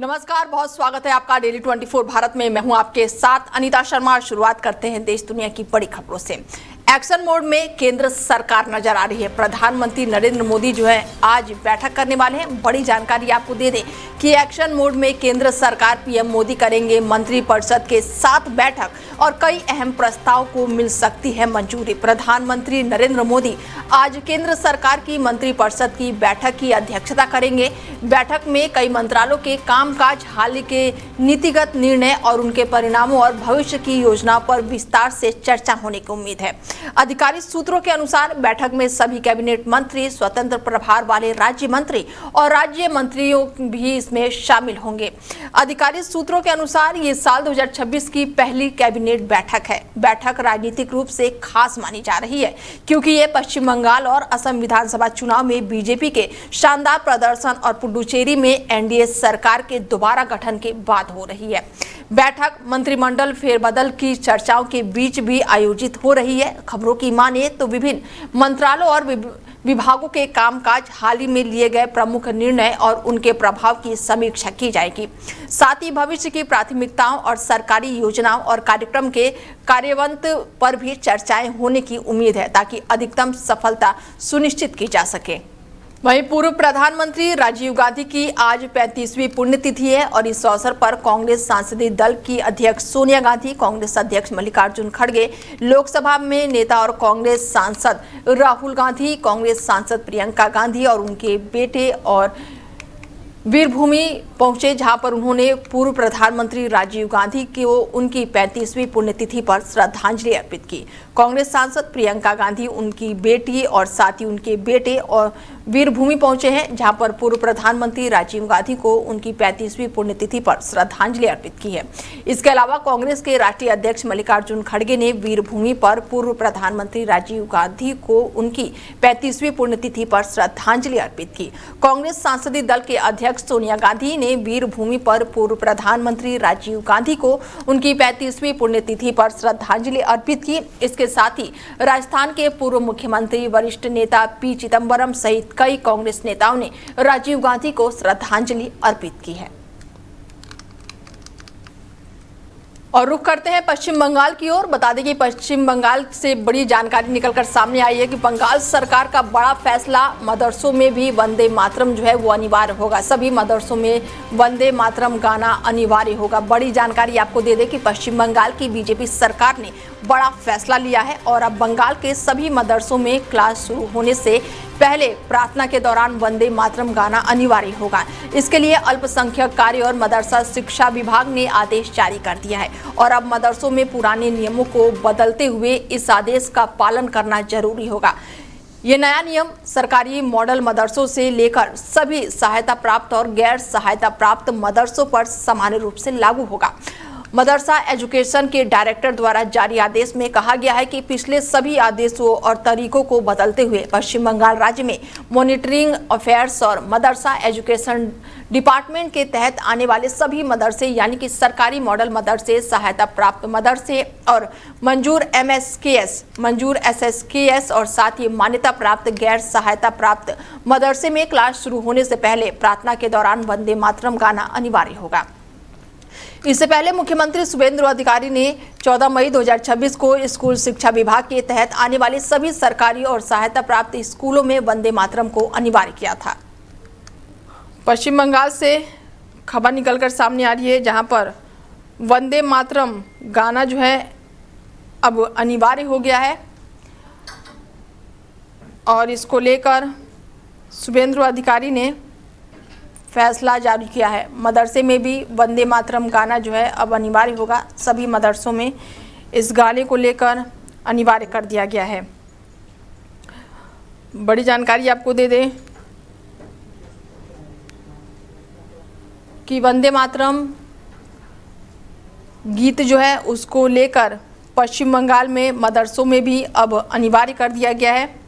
नमस्कार, बहुत स्वागत है आपका डेली 24 भारत में। मैं हूं आपके साथ अनीता शर्मा। शुरुआत करते हैं देश दुनिया की बड़ी खबरों से। एक्शन मोड में केंद्र सरकार नजर आ रही है। प्रधानमंत्री नरेंद्र मोदी जो है आज बैठक करने वाले हैं। बड़ी जानकारी आपको दे दें कि एक्शन मोड में केंद्र सरकार पीएम मोदी करेंगे मंत्रिपरिषद के साथ बैठक और कई अहम प्रस्ताव को मिल सकती है मंजूरी। प्रधानमंत्री नरेंद्र मोदी आज केंद्र सरकार की मंत्रिपरिषद की बैठक की अध्यक्षता करेंगे। बैठक में कई मंत्रालयों के कामकाज, हाल के नीतिगत निर्णय और उनके परिणामों और भविष्य की योजनाओं पर विस्तार से चर्चा होने की उम्मीद है। आधिकारिक सूत्रों के अनुसार बैठक में सभी कैबिनेट मंत्री, स्वतंत्र प्रभार वाले राज्य मंत्री और राज्य मंत्रियों भी इसमें शामिल होंगे। आधिकारिक सूत्रों के अनुसार ये साल 2026 की पहली कैबिनेट बैठक है। बैठक राजनीतिक रूप से खास मानी जा रही है क्योंकि ये पश्चिम बंगाल और असम विधानसभा चुनाव में बीजेपी के शानदार प्रदर्शन और पुडुचेरी में एनडीए सरकार के दोबारा गठन के बाद हो रही है। बैठक मंत्रिमंडल फेरबदल की चर्चाओं के बीच भी आयोजित हो रही है। खबरों की माने तो विभिन्न मंत्रालयों और विभागों के कामकाज, हाल ही में लिए गए प्रमुख निर्णय और उनके प्रभाव की समीक्षा की जाएगी। साथ ही भविष्य की प्राथमिकताओं और सरकारी योजनाओं और कार्यक्रम के कार्यान्वयन पर भी चर्चाएं होने की उम्मीद है ताकि अधिकतम सफलता सुनिश्चित की जा सके। वहीं पूर्व प्रधानमंत्री राजीव गांधी की आज 35वीं पुण्यतिथि है और इस अवसर पर कांग्रेस संसदीय दल की अध्यक्ष सोनिया गांधी, कांग्रेस अध्यक्ष मल्लिकार्जुन खड़गे, लोकसभा में नेता और कांग्रेस सांसद राहुल गांधी, कांग्रेस सांसद प्रियंका गांधी और उनके बेटे और वीरभूमि पहुंचे, जहां पर उन्होंने पूर्व प्रधानमंत्री राजीव गांधी को उनकी 35वीं पुण्यतिथि पर श्रद्धांजलि अर्पित की। कांग्रेस सांसद प्रियंका गांधी, उनकी बेटी और साथ ही उनके बेटे और वीरभूमि पहुंचे हैं, जहां पर पूर्व प्रधानमंत्री राजीव गांधी को उनकी 35वीं पुण्यतिथि पर श्रद्धांजलि अर्पित की है। इसके अलावा कांग्रेस के राष्ट्रीय अध्यक्ष मल्लिकार्जुन खड़गे ने वीरभूमि पर पूर्व प्रधानमंत्री राजीव गांधी को उनकी 35वीं पुण्यतिथि पर श्रद्धांजलि अर्पित की। कांग्रेस संसदीय दल के अध्यक्ष सोनिया गांधी ने वीरभूमि पर पूर्व प्रधानमंत्री राजीव गांधी को उनकी 35वीं पुण्यतिथि पर श्रद्धांजलि अर्पित की। इसके साथ ही राजस्थान के पूर्व मुख्यमंत्री, वरिष्ठ नेता पी चिदंबरम सहित कई कांग्रेस नेताओं ने राजीव गांधी को श्रद्धांजलि अर्पित की है। और रुख करते हैं पश्चिम बंगाल की ओर। बता दें कि पश्चिम बंगाल से बड़ी जानकारी निकलकर सामने आई है कि बंगाल सरकार का बड़ा फैसला, मदरसों में भी वंदे मातरम जो है वो अनिवार्य होगा। सभी मदरसों में वंदे मातरम गाना अनिवार्य होगा। बड़ी जानकारी आपको दे दें कि पश्चिम बंगाल की बीजेपी सरकार ने बड़ा फैसला लिया है और अब बंगाल के सभी मदरसों में क्लास शुरू होने से पहले प्रार्थना के दौरान वंदे मातरम गाना अनिवार्य होगा। इसके लिए अल्पसंख्यक कार्य और मदरसा शिक्षा विभाग ने आदेश जारी कर दिया है और अब मदरसों में पुराने नियमों को बदलते हुए इस आदेश का पालन करना जरूरी होगा। ये नया नियम सरकारी मॉडल मदरसों से लेकर सभी सहायता प्राप्त और गैर सहायता प्राप्त मदरसों पर समान रूप से लागू होगा। मदरसा एजुकेशन के डायरेक्टर द्वारा जारी आदेश में कहा गया है कि पिछले सभी आदेशों और तरीकों को बदलते हुए पश्चिम बंगाल राज्य में मॉनिटरिंग अफेयर्स और मदरसा एजुकेशन डिपार्टमेंट के तहत आने वाले सभी मदरसे यानी कि सरकारी मॉडल मदरसे, सहायता प्राप्त मदरसे और मंजूर MSKS, मंजूर SSKS और साथ ही मान्यता प्राप्त गैर सहायता प्राप्त मदरसे में क्लास शुरू होने से पहले प्रार्थना के दौरान वंदे मातरम गाना अनिवार्य होगा। इससे पहले मुख्यमंत्री शुभेंदु अधिकारी ने 14 मई 2026 को स्कूल शिक्षा विभाग के तहत आने वाले सभी सरकारी और सहायता प्राप्त स्कूलों में वंदे मातरम को अनिवार्य किया था। पश्चिम बंगाल से खबर निकलकर सामने आ रही है जहां पर वंदे मातरम गाना जो है अब अनिवार्य हो गया है और इसको लेकर शुभेंदु अधिकारी ने फैसला जारी किया है। मदरसे में भी वंदे मातरम गाना जो है अब अनिवार्य होगा। सभी मदरसों में इस गाने को लेकर अनिवार्य कर दिया गया है। बड़ी जानकारी आपको दे दें कि वंदे मातरम गीत जो है उसको लेकर पश्चिम बंगाल में मदरसों में भी अब अनिवार्य कर दिया गया है।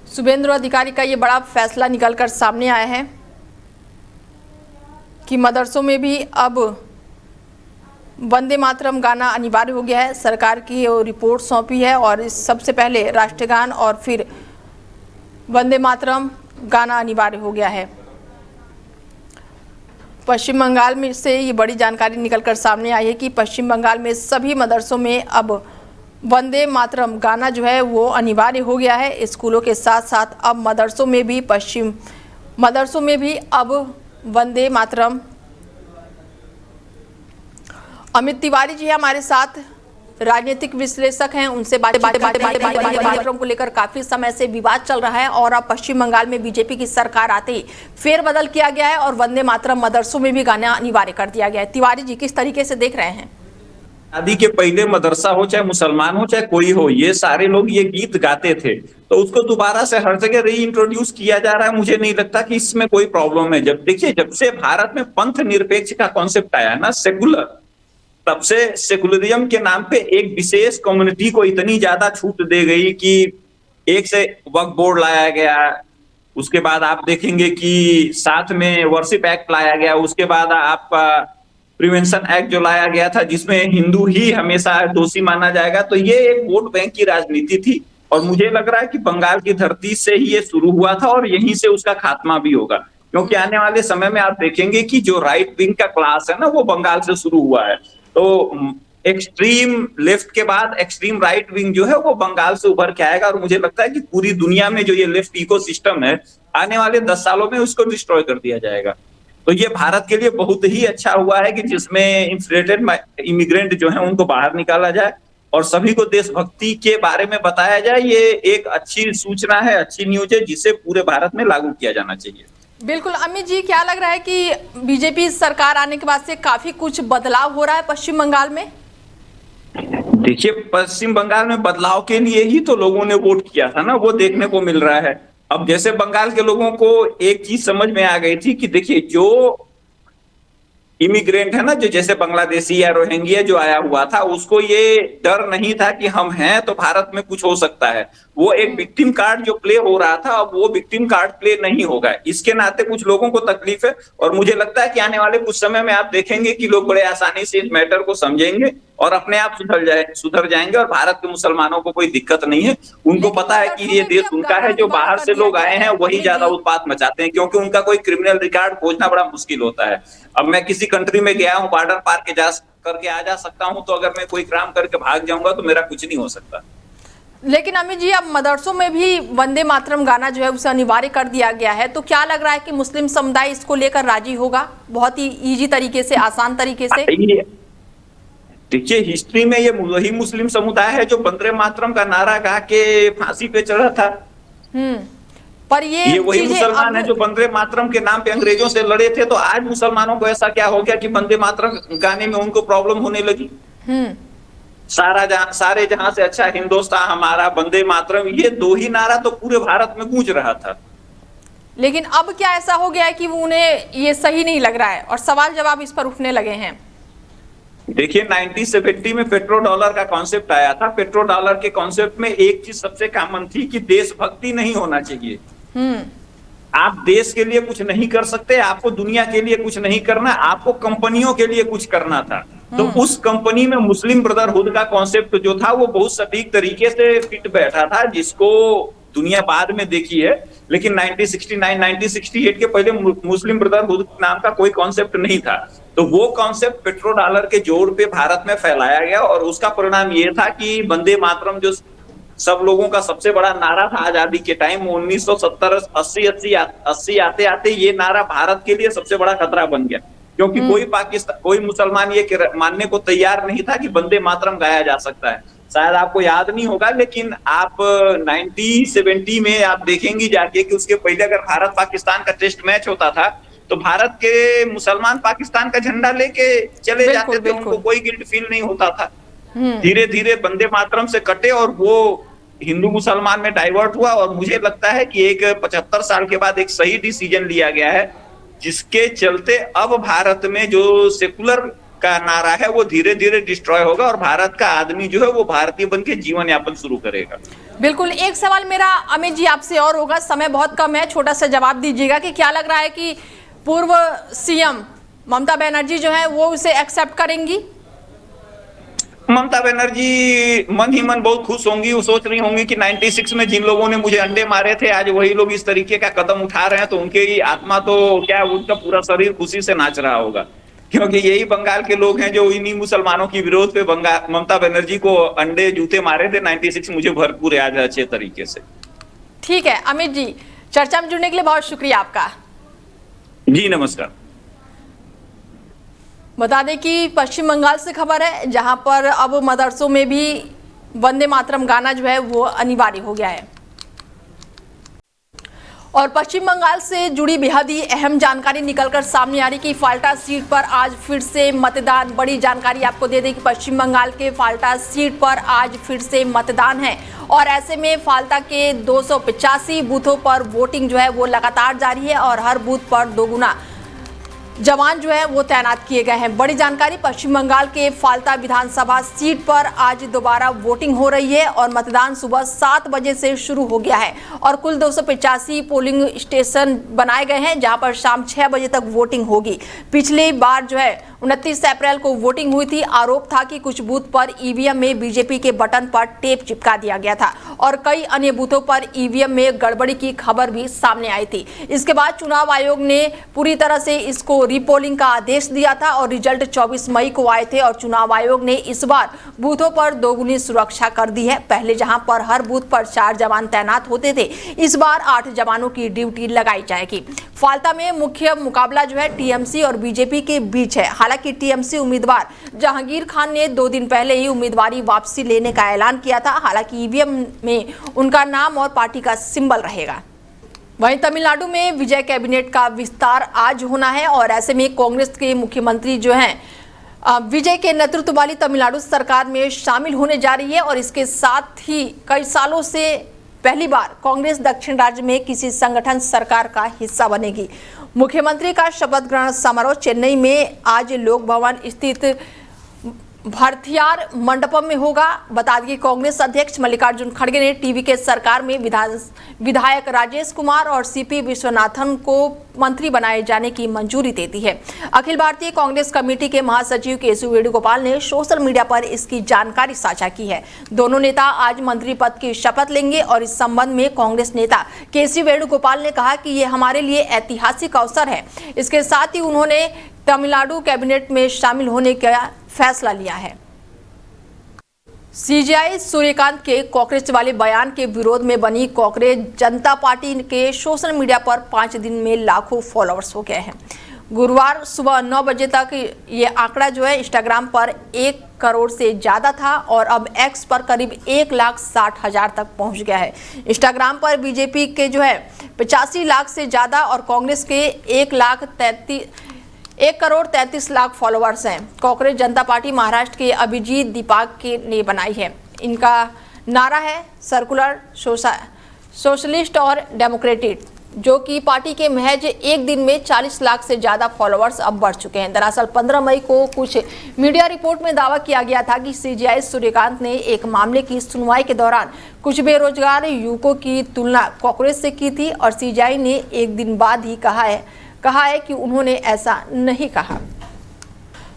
शुभेंदु अधिकारी का ये बड़ा फैसला निकलकर सामने आया है कि मदरसों में भी अब वंदे मातरम गाना अनिवार्य हो गया है। सरकार की रिपोर्ट सौंपी है और इस सबसे पहले राष्ट्रगान और फिर वंदे मातरम गाना अनिवार्य हो गया है। पश्चिम बंगाल में से ये बड़ी जानकारी निकलकर सामने आई है कि पश्चिम बंगाल में सभी मदरसों में अब वंदे मातरम गाना जो है वो अनिवार्य हो गया है। स्कूलों के साथ साथ अब मदरसों में भी अब वंदे मातरम। अमित तिवारी जी हमारे साथ, राजनीतिक विश्लेषक हैं, उनसे बातें मातरम को लेकर काफी समय से विवाद चल रहा है और अब पश्चिम बंगाल में बीजेपी की सरकार आते ही फेरबदल किया गया है और वंदे मातरम मदरसों में भी गाना अनिवार्य कर दिया गया है। तिवारी जी किस तरीके से देख रहे हैं? शादी के पहले मदरसा हो, चाहे मुसलमान हो, चाहे कोई हो, ये सारे लोग ये गीत गाते थे, तो उसको दोबारा से हर जगह रीइंट्रोड्यूस किया जा रहा है। मुझे नहीं लगता कि इसमें कोई प्रॉब्लम है। जब देखिए, जब से भारत में पंथ निरपेक्ष का कॉन्सेप्ट आया ना, सेकुलर, तब से सेकुलरिज्म के नाम पे एक विशेष कम्युनिटी को इतनी ज्यादा छूट दे गई कि एक से वक्फ बोर्ड लाया गया, उसके बाद आप देखेंगे कि साथ में वर्शिप एक्ट लाया गया, उसके बाद आपका प्रिवेंशन एक्ट जो लाया गया था जिसमें हिंदू ही हमेशा दोषी माना जाएगा। तो ये एक वोट बैंक की राजनीति थी और मुझे लग रहा है कि बंगाल की धरती से ही ये शुरू हुआ था और यहीं से उसका खात्मा भी होगा, क्योंकि आने वाले समय में आप देखेंगे कि जो राइट विंग का क्लास है ना, वो बंगाल से शुरू हुआ है। तो एक्सट्रीम लेफ्ट के बाद एक्सट्रीम राइट विंग जो है वो बंगाल से उभर के आएगा और मुझे लगता है कि पूरी दुनिया में जो ये लेफ्ट इकोसिस्टम है, आने वाले 10 सालों में उसको डिस्ट्रॉय कर दिया जाएगा। तो ये भारत के लिए बहुत ही अच्छा हुआ है कि जिसमें इंफ्लेटेड इमिग्रेंट जो है उनको बाहर निकाला जाए और सभी को देशभक्ति के बारे में बताया जाए। ये एक अच्छी सूचना है, अच्छी न्यूज है, जिसे पूरे भारत में लागू किया जाना चाहिए। बिल्कुल। अमित जी, क्या लग रहा है कि बीजेपी सरकार आने के बाद से काफी कुछ बदलाव हो रहा है पश्चिम बंगाल में? देखिए, पश्चिम बंगाल में बदलाव के लिए ही तो लोगों ने वोट किया था ना, वो देखने को मिल रहा है। अब जैसे बंगाल के लोगों को एक चीज समझ में आ गई थी कि देखिए, जो इमिग्रेंट है ना, जो जैसे बांग्लादेशी या रोहिंग्या जो आया हुआ था, उसको ये डर नहीं था कि हम हैं तो भारत में कुछ हो सकता है। वो एक विक्टिम कार्ड जो प्ले हो रहा था, अब वो विक्टिम कार्ड प्ले नहीं होगा। इसके नाते कुछ लोगों को तकलीफ है और मुझे लगता है कि आने वाले कुछ समय में आप देखेंगे कि लोग बड़े आसानी से इस मैटर को समझेंगे और अपने आप सुधर जाएंगे और भारत के मुसलमानों को कोई दिक्कत नहीं है। उनको पता है कि ये देश उनका है, जो बाहर से लोग आए हैं वही ज्यादा उत्पात मचाते हैं, क्योंकि उनका कोई क्रिमिनल रिकॉर्ड खोजना बड़ा मुश्किल होता है। अब मैं किसी कंट्री में गया हूँ, बॉर्डर पार के करके आ जा सकता हूँ, तो अगर मैं कोई क्राइम करके भाग जाऊंगा तो मेरा कुछ नहीं हो सकता। लेकिन अमित जी, अब मदरसों में भी वंदे मातरम गाना जो है उसे अनिवार्य कर दिया गया है, तो क्या लग रहा है कि मुस्लिम समुदाय इसको लेकर राजी होगा बहुत ही इजी तरीके से, आसान तरीके से? देखिए, हिस्ट्री में ये वही मुस्लिम समुदाय है जो वंदे मातरम का नारा गा के फांसी पे चढ़ा था। पर ये वही मुसलमान है जो वंदे मातरम के नाम पे अंग्रेजों से लड़े थे। तो आज मुसलमानों को ऐसा क्या हो गया कि वंदे मातरम गाने में उनको प्रॉब्लम होने लगी? सारे जहां से अच्छा हिंदुस्तान हमारा, वंदे मातरम, ये दो ही नारा तो पूरे भारत में गूंज रहा था। लेकिन अब क्या ऐसा हो गया है कि उन्हें ये सही नहीं लग रहा है और सवाल जवाब इस पर उठने लगे हैं? देखिए, 1970 में पेट्रो डॉलर का कॉन्सेप्ट आया था। पेट्रो डॉलर के कॉन्सेप्ट में एक चीज सबसे कॉमन थी कि देशभक्ति नहीं होना चाहिए। आप देश के लिए कुछ नहीं कर सकते, आपको दुनिया के लिए कुछ नहीं करना, आपको कंपनियों के लिए कुछ करना था। तो उस कंपनी में मुस्लिम ब्रदरहुड का कॉन्सेप्ट जो था वो बहुत सटीक तरीके से फिट बैठा था, जिसको दुनिया बाद में देखी है। लेकिन 1969, 1968 के पहले मुस्लिम ब्रदरहुड नाम का कोई कॉन्सेप्ट नहीं था। तो वो कॉन्सेप्ट पेट्रो डॉलर के जोर पे भारत में फैलाया गया और उसका परिणाम ये था कि वंदे मातरम जो सब लोगों का सबसे बड़ा नारा था आजादी के टाइम, 1970, 80 आते आते ये नारा भारत के लिए सबसे बड़ा खतरा बन गया, क्योंकि कोई मुसलमान ये मानने को तैयार नहीं था कि वंदे मातरम गाया जा सकता है। शायद आपको याद नहीं होगा, लेकिन आप 1970 में आप देखेंगे जाके कि उसके पहले अगर भारत पाकिस्तान का टेस्ट मैच होता था तो भारत के मुसलमान पाकिस्तान का झंडा लेके चले जाते थे, उनको कोई गिल्ट फील नहीं होता था। धीरे धीरे वंदे मातरम से कटे और वो हिंदू मुसलमान में डाइवर्ट हुआ और मुझे लगता है कि एक 75 साल के बाद एक सही डिसीजन लिया गया है, जिसके चलते अब भारत में जो सेकुलर का नारा है वो धीरे धीरे डिस्ट्रॉय होगा और भारत का आदमी जो है वो भारतीय बन के जीवन यापन शुरू करेगा। बिल्कुल। एक सवाल मेरा अमित जी आपसे और होगा, समय बहुत कम है, छोटा सा जवाब दीजिएगा कि क्या लग रहा है कि पूर्व सीएम ममता बनर्जी जो है वो उसे एक्सेप्ट करेंगी? ममता बनर्जी मन ही मन बहुत खुश होंगी, वो सोच रही होंगी कि 96 में जिन लोगों ने मुझे अंडे मारे थे आज वही लोग इस तरीके का कदम उठा रहे हैं, तो उनके ही आत्मा तो क्या उनका पूरा शरीर खुशी से नाच रहा होगा, क्योंकि यही बंगाल के लोग हैं जो इन्हीं मुसलमानों की विरोध पे ममता बनर्जी को अंडे जूते मारे थे 96 मुझे भरपूर याद है अच्छे तरीके से। ठीक है अमित जी, चर्चा में जुड़ने के लिए बहुत शुक्रिया आपका। जी नमस्कार। बता दें कि पश्चिम बंगाल से खबर है, जहां पर अब मदरसों में भी वंदे मातरम गाना जो है वो अनिवार्य हो गया है। और पश्चिम बंगाल से जुड़ी बेहद ही अहम जानकारी निकलकर सामने आ रही कि फाल्टा सीट पर आज फिर से मतदान। बड़ी जानकारी आपको दे दें कि पश्चिम बंगाल के फाल्टा सीट पर आज फिर से मतदान है और ऐसे में फाल्टा के 285 बूथों पर वोटिंग जो है वो लगातार जारी है और हर बूथ पर 2 गुना जवान जो है वो तैनात किए गए हैं। बड़ी जानकारी, पश्चिम बंगाल के फाल्टा विधानसभा सीट पर आज दोबारा वोटिंग हो रही है और मतदान सुबह 7 बजे से शुरू हो गया है और कुल 285 पोलिंग स्टेशन बनाए गए हैं जहां पर शाम 6 बजे तक वोटिंग होगी। पिछली बार जो है 29 अप्रैल को वोटिंग हुई थी। आरोप था कि कुछ बूथ पर ईवीएम में बीजेपी के बटन पर टेप चिपका दिया गया था और कई अन्य बूथों पर ईवीएम में गड़बड़ी की खबर भी सामने आई थी। इसके बाद चुनाव आयोग ने पूरी तरह से इसको रीपोलिंग का आदेश दिया था और रिजल्ट 24 मई को आए थे और चुनाव आयोग ने इस बार बूथों पर 2 गुनी सुरक्षा कर दी है। पहले जहां पर हर बूथ पर 4 जवान तैनात होते थे, इस बार 8 जवानों की ड्यूटी लगाई जाएगी। फाल्टा में मुख्य मुकाबला जो है टीएमसी और बीजेपी के बीच है। हालांकि टीएमसी उम्मीदवार जहांगीर खान ने 2 दिन पहले ही उम्मीदवारी वापसी लेने का ऐलान किया था। हालांकि ईवीएम में उनका नाम और पार्टी का सिंबल रहेगा। वहीं तमिलनाडु में विजय कैबिनेट का विस्तार आज होना है और ऐसे में कांग्रेस के मुख्यमंत्री जो हैं विजय के नेतृत्व वाली तमिलनाडु सरकार में शामिल होने जा रही है और इसके साथ ही कई सालों से पहली बार कांग्रेस दक्षिण राज्य में किसी संगठन सरकार का हिस्सा बनेगी। मुख्यमंत्री का शपथ ग्रहण समारोह चेन्नई में आज लोक भवन स्थित भरथियार मंडपम में होगा। बता दें कि कांग्रेस अध्यक्ष मल्लिकार्जुन खड़गे ने टीवी के सरकार में विधायक राजेश कुमार और सीपी विश्वनाथन को मंत्री बनाए जाने की मंजूरी दे दी है। अखिल भारतीय कांग्रेस कमेटी के महासचिव केसी वेणुगोपाल ने सोशल मीडिया पर इसकी जानकारी साझा की है। दोनों नेता आज मंत्री पद की शपथ लेंगे और इस संबंध में कांग्रेस नेता केसी वेणुगोपाल ने कहा कि ये हमारे लिए ऐतिहासिक अवसर है। इसके साथ ही उन्होंने तमिलनाडु कैबिनेट में शामिल होने का फैसला लिया है। सीजेआई सूर्यकांत के कांग्रेस वाले बयान के विरोध में बनी कांग्रेस जनता पार्टी के सोशल मीडिया पर 5 दिन में लाखों फॉलोअर्स हो गए हैं। गुरुवार सुबह 9 बजे तक ये आंकड़ा जो है इंस्टाग्राम पर 1 करोड़ से ज्यादा था और अब एक्स पर करीब 1,60,000 तक पहुंच गया है। इंस्टाग्राम पर बीजेपी के जो है 85 लाख से ज्यादा और कांग्रेस के 1 करोड़ 33 लाख फॉलोअर्स हैं। कांग्रेस जनता पार्टी महाराष्ट्र के अभिजीत दीपक के ने बनाई है। इनका नारा है सर्कुलर सोशलिस्ट और डेमोक्रेटिक, जो कि पार्टी के महज 1 दिन में 40 लाख से ज्यादा फॉलोअर्स अब बढ़ चुके हैं। दरअसल 15 मई को कुछ मीडिया रिपोर्ट में दावा किया गया था कि सीजेआई सूर्यकांत ने एक मामले की सुनवाई के दौरान कुछ बेरोजगार युवकों की तुलना कांग्रेस से की थी और सीजेआई ने 1 दिन बाद ही कहा है कि उन्होंने ऐसा नहीं कहा।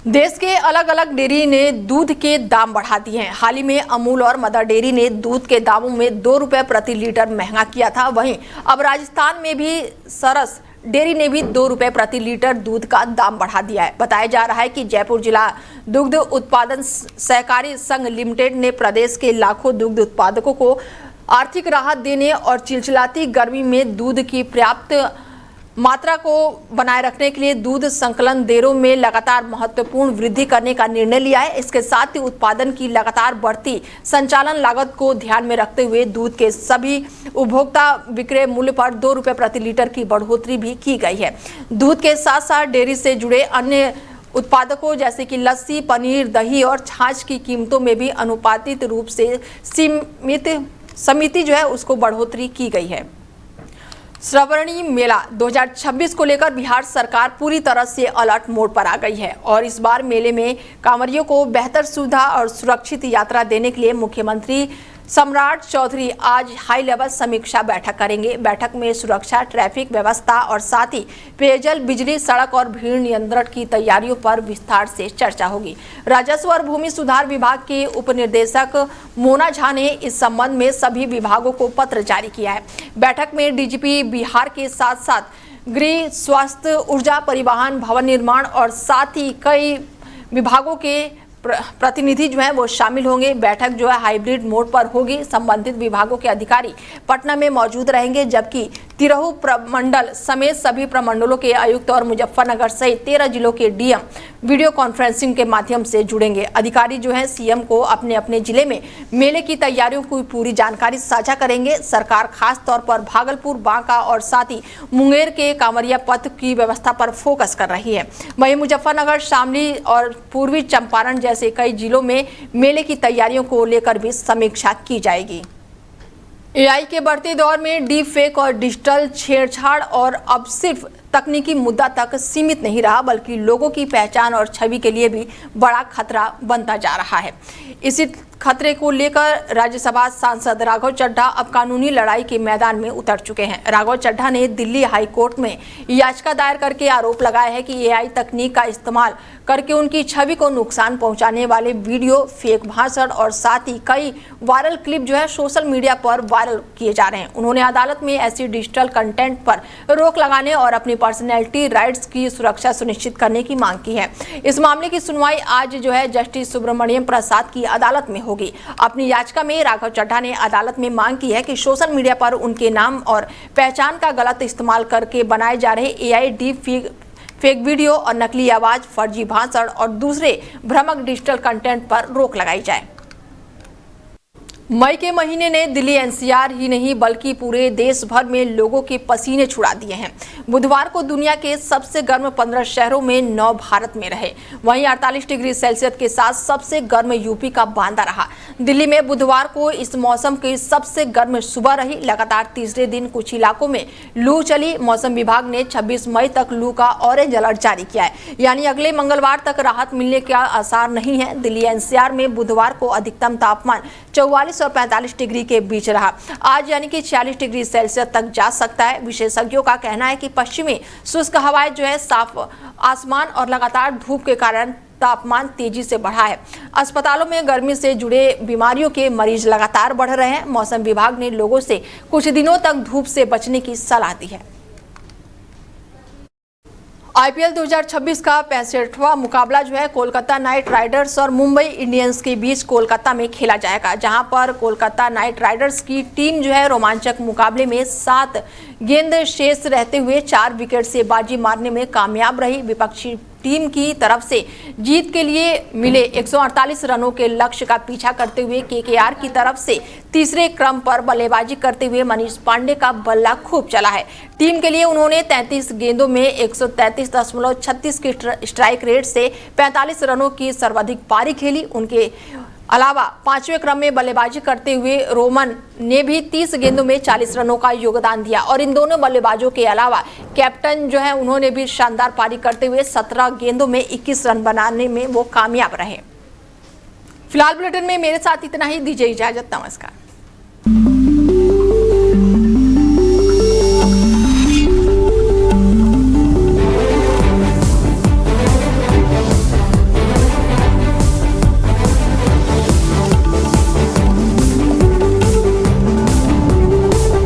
देश के अलग अलग डेयरी ने दूध के दाम बढ़ा दिए हैं। हाल ही में अमूल और मदर डेयरी ने दूध के दामों में 2 रुपए प्रति लीटर महंगा किया था। वहीं अब राजस्थान में भी सरस डेयरी ने भी 2 रुपए प्रति लीटर दूध का दाम बढ़ा दिया है। बताया जा रहा है कि जयपुर जिला दुग्ध उत्पादन सहकारी संघ लिमिटेड ने प्रदेश के लाखों दुग्ध उत्पादकों को आर्थिक राहत देने और चिलचिलाती गर्मी में दूध की पर्याप्त मात्रा को बनाए रखने के लिए दूध संकलन दरों में लगातार महत्वपूर्ण वृद्धि करने का निर्णय लिया है। इसके साथ ही उत्पादन की लगातार बढ़ती संचालन लागत को ध्यान में रखते हुए दूध के सभी उपभोक्ता विक्रय मूल्य पर 2 रुपए प्रति लीटर की बढ़ोतरी भी की गई है। दूध के साथ साथ डेयरी से जुड़े अन्य उत्पादकों जैसे कि लस्सी, पनीर, दही और छाछ की कीमतों में भी अनुपातिक रूप से समिति जो है उसको बढ़ोतरी की गई है। श्रावणी मेला 2026 को लेकर बिहार सरकार पूरी तरह से अलर्ट मोड पर आ गई है और इस बार मेले में कांवरियों को बेहतर सुविधा और सुरक्षित यात्रा देने के लिए मुख्यमंत्री सम्राट चौधरी आज हाई लेवल समीक्षा बैठक करेंगे। बैठक में सुरक्षा, ट्रैफिक व्यवस्था और साथ ही पेयजल, बिजली, सड़क और भीड़ नियंत्रण की तैयारियों पर विस्तार से चर्चा होगी। राजस्व और भूमि सुधार विभाग के उप निदेशक मोना झा ने इस संबंध में सभी विभागों को पत्र जारी किया है। बैठक में डीजीपी बिहार के साथ साथ गृह, स्वास्थ्य, ऊर्जा, परिवहन, भवन निर्माण और साथ ही कई विभागों के प्रतिनिधि जो है वो शामिल होंगे। बैठक जो है हाइब्रिड मोड पर होगी। संबंधित विभागों के अधिकारी पटना में मौजूद रहेंगे, जबकि तिरहु प्रमंडल समेत सभी प्रमंडलों के आयुक्त और मुजफ्फरनगर सहित 13 जिलों के डीएम वीडियो कॉन्फ्रेंसिंग के माध्यम से जुड़ेंगे। अधिकारी जो है सीएम को अपने अपने जिले में मेले की तैयारियों की पूरी जानकारी साझा करेंगे। सरकार खास तौर पर भागलपुर, बांका और साथ ही मुंगेर के कांवरिया पथ की व्यवस्था पर फोकस कर रही है। वहीं मुजफ्फरनगर, शामली और पूर्वी चंपारण जैसे कई जिलों में मेले की तैयारियों को लेकर भी समीक्षा की जाएगी। एआई के बढ़ते दौर में डीप फेक और डिजिटल छेड़छाड़ और अब सिर्फ तकनीकी मुद्दा तक सीमित नहीं रहा, बल्कि लोगों की पहचान और छवि के लिए भी बड़ा खतरा बनता जा रहा है। इसी खतरे को लेकर राज्यसभा सांसद राघव चड्ढा अब कानूनी लड़ाई के मैदान में उतर चुके हैं। राघव चड्ढा ने दिल्ली हाई कोर्ट में याचिका दायर करके आरोप लगाया है कि एआई तकनीक का इस्तेमाल करके उनकी छवि को नुकसान पहुंचाने वाले वीडियो, फेक भाषण और साथ ही कई वायरल क्लिप जो है सोशल मीडिया पर वायरल किए जा रहे हैं। उन्होंने अदालत में ऐसी डिजिटल कंटेंट पर रोक लगाने और अपनी पर्सनैलिटी राइट्स की सुरक्षा सुनिश्चित करने की मांग की है। इस मामले की सुनवाई आज जो है जस्टिस सुब्रमण्यम प्रसाद की अदालत में होगी। अपनी याचिका में राघव चड्ढा ने अदालत में मांग की है कि सोशल मीडिया पर उनके नाम और पहचान का गलत इस्तेमाल करके बनाए जा रहे एआई डीप फेक वीडियो और नकली आवाज, फर्जी भाषण और दूसरे भ्रामक डिजिटल कंटेंट पर रोक लगाई जाए। मई के महीने ने दिल्ली एनसीआर ही नहीं बल्कि पूरे देश भर में लोगों के पसीने छुड़ा दिए हैं। बुधवार को दुनिया के सबसे गर्म 15 शहरों में 9 भारत में रहे। वहीं 48 डिग्री सेल्सियस के साथ सबसे गर्म यूपी का बांदा रहा। दिल्ली में बुधवार को इस मौसम की सबसे गर्म सुबह रही। लगातार तीसरे दिन कुछ इलाकों में लू चली। मौसम विभाग ने 26 मई तक लू का ऑरेंज अलर्ट जारी किया है, यानी अगले मंगलवार तक राहत मिलने का आसार नहीं है। दिल्ली एनसीआर में बुधवार को अधिकतम तापमान 44 और 45 डिग्री के बीच रहा। आज यानी कि 46 डिग्री सेल्सियस तक जा सकता है। विशेषज्ञों का कहना है कि पश्चिमी शुष्क हवाएं जो है साफ आसमान और लगातार धूप के कारण तापमान तेजी से बढ़ा है। अस्पतालों में गर्मी से जुड़े बीमारियों के मरीज लगातार बढ़ रहे हैं। मौसम विभाग ने लोगों से कुछ दिनों तक धूप से बचने की सलाह दी है। आईपीएल 2026 का 65वां मुकाबला जो है कोलकाता नाइट राइडर्स और मुंबई इंडियंस के बीच कोलकाता में खेला जाएगा, जहां पर कोलकाता नाइट राइडर्स की टीम जो है रोमांचक मुकाबले में 7 गेंद शेष रहते हुए 4 विकेट से बाजी मारने में कामयाब रही। विपक्षी टीम की तरफ से जीत के लिए मिले 148 रनों के लक्ष्य का पीछा करते हुए केकेआर की तरफ से तीसरे क्रम पर बल्लेबाजी करते हुए मनीष पांडे का बल्ला खूब चला है। टीम के लिए उन्होंने 33 गेंदों में 133.36 की स्ट्राइक रेट से 45 रनों की सर्वाधिक पारी खेली। उनके अलावा 5वें क्रम में बल्लेबाजी करते हुए रोमन ने भी 30 गेंदों में 40 रनों का योगदान दिया और इन दोनों बल्लेबाजों के अलावा कैप्टन जो है उन्होंने भी शानदार पारी करते हुए 17 गेंदों में 21 रन बनाने में वो कामयाब रहे। फिलहाल बुलेटिन में मेरे साथ इतना ही। दीजिए इजाजत, नमस्कार।